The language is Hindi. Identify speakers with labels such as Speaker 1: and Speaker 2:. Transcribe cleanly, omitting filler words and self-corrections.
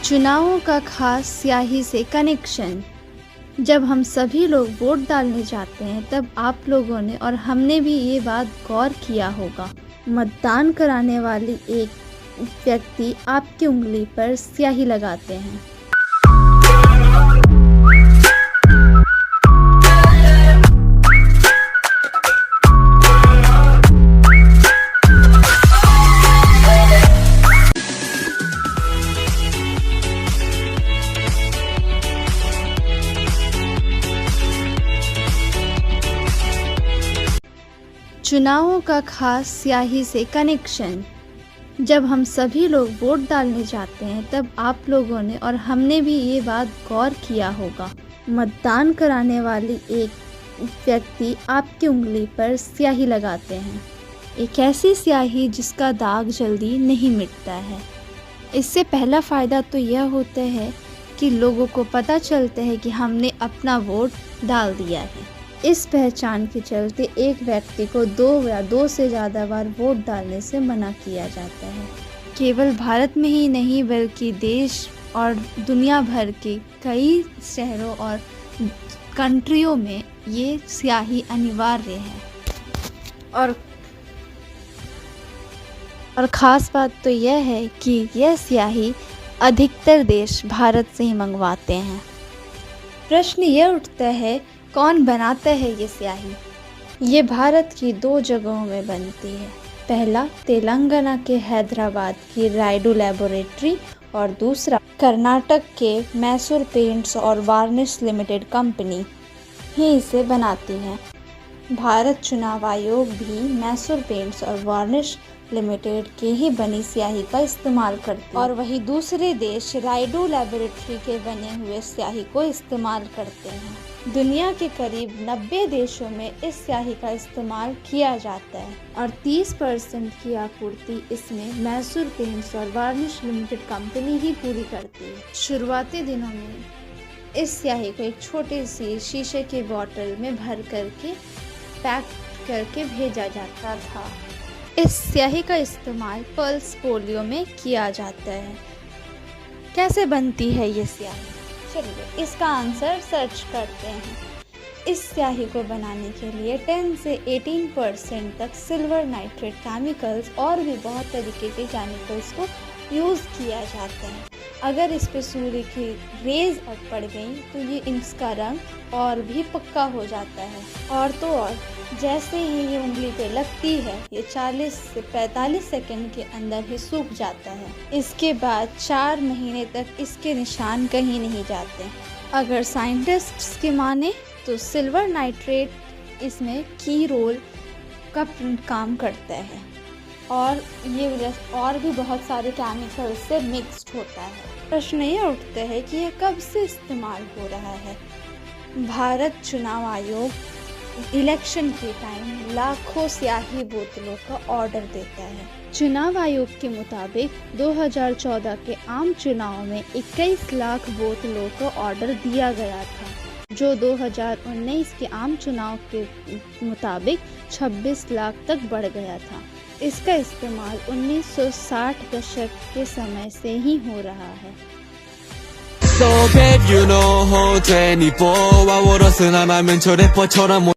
Speaker 1: चुनावों का खास स्याही से कनेक्शन। जब हम सभी लोग वोट डालने जाते हैं तब आप लोगों ने और हमने भी ये बात गौर किया होगा, मतदान कराने वाली एक व्यक्ति आपकी उंगली पर स्याही लगाते हैं। चुनावों का खास स्याही से कनेक्शन। जब हम सभी लोग वोट डालने जाते हैं तब आप लोगों ने और हमने भी ये बात गौर किया होगा, मतदान कराने वाली एक व्यक्ति आपकी उंगली पर स्याही लगाते हैं। एक ऐसी स्याही जिसका दाग जल्दी नहीं मिटता है। इससे पहला फ़ायदा तो यह होता है कि लोगों को पता चलता है कि हमने अपना वोट डाल दिया है। इस पहचान के चलते एक व्यक्ति को 2 या 2 से ज़्यादा बार वोट डालने से मना किया जाता है। केवल भारत में ही नहीं बल्कि देश और दुनिया भर के कई शहरों और कंट्रियों में ये स्याही अनिवार्य है। और ख़ास बात तो यह है कि यह स्याही अधिकतर देश भारत से ही मंगवाते हैं। प्रश्न यह उठता है, कौन बनाता है ये स्याही? ये भारत की 2 जगहों में बनती है। पहला तेलंगाना के हैदराबाद की रायडू लैबोरेटरी और दूसरा कर्नाटक के मैसूर पेंट्स और वार्निश लिमिटेड कंपनी ही इसे बनाती है। भारत चुनाव आयोग भी मैसूर पेंट्स और वार्निश लिमिटेड के ही बनी स्याही का इस्तेमाल करते हैं और वही दूसरे देश रायडू लैबोरेटरी के बने हुए स्याही को इस्तेमाल करते हैं। दुनिया के करीब 90 देशों में इस स्याही का इस्तेमाल किया जाता है और 30% की आपूर्ति इसमें मैसूर पेंट्स और वार्निश लिमिटेड कंपनी ही पूरी करती है। शुरुआती दिनों में इस स्याही को एक छोटी सी शीशे की बोतल में भर करके पैक करके भेजा जाता था। इस स्याही का इस्तेमाल पल्स पोलियो में किया जाता है। कैसे बनती है ये स्याही? चलिए इसका आंसर सर्च करते हैं। इस स्याही को बनाने के लिए 10 से 18% तक सिल्वर नाइट्रेट केमिकल्स और भी बहुत तरीके के केमिकल्स को यूज़ किया जाता है। अगर इस पे सूर्य की रेज पड़ गई तो ये इसका रंग और भी पक्का हो जाता है। और तो और जैसे ही ये उंगली पे लगती है ये 40 से 45 सेकंड के अंदर ही सूख जाता है। इसके बाद 4 महीने तक इसके निशान कहीं नहीं जाते। अगर साइंटिस्ट्स की माने तो सिल्वर नाइट्रेट इसमें की रोल का काम करता है और ये और भी बहुत सारे केमिकल से मिक्स्ड होता है। प्रश्न ये उठता है कि यह कब से इस्तेमाल हो रहा है? भारत चुनाव आयोग इलेक्शन के टाइम लाखों स्याही बोतलों का ऑर्डर देता है। चुनाव आयोग के मुताबिक 2014 के आम चुनाव में 21 लाख बोतलों का ऑर्डर दिया गया था, जो 2019 के आम चुनाव के मुताबिक 26 लाख तक बढ़ गया था। इसका इस्तेमाल 1960 दशक के समय से ही हो रहा है। So bad you know, 24 hours 나만 맨 저래퍼처럼